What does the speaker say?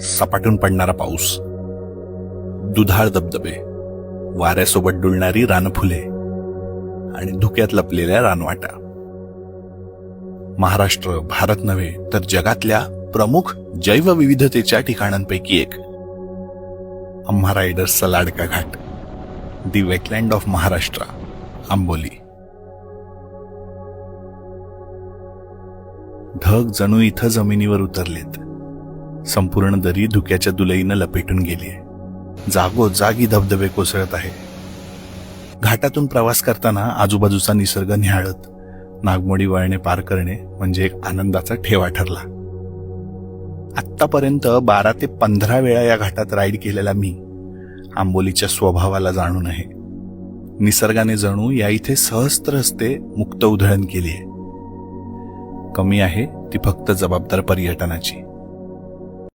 सपाटून पडणारा पाऊस, दुधाळ धबधबे, वाऱ्यासोबत डुलणारी रानफुले आणि धुक्यात लपलेल्या रानवाटा. महाराष्ट्र भारत नव्हे तर जगातल्या प्रमुख जैवविविधतेच्या ठिकाणांपैकी एक. आम्हा रायडर्सचा लाडका घाट, दी वेटलँड ऑफ महाराष्ट्र, आंबोली. ढग जणू इथं जमिनीवर उतरलेत. संपूर्ण दरी धुक्याच्या दुलईनं लपेटून गेलीय. जागोजागी धबधबे कोसळत आहे. घाटातून प्रवास करताना आजूबाजूचा निसर्ग निहाळत नागमोडी वळणे पार करणे म्हणजे एक आनंदाचा ठेवा ठरला. आत्तापर्यंत 12 ते 15 वेळा या घाटात राईड केलेला मी आंबोलीच्या स्वभावाला जाणून आहे. निसर्गाने जणू या इथे सहस्त्र हस्ते मुक्त उधळण केलीय. कमी आहे ती फक्त जबाबदार पर्यटनाची.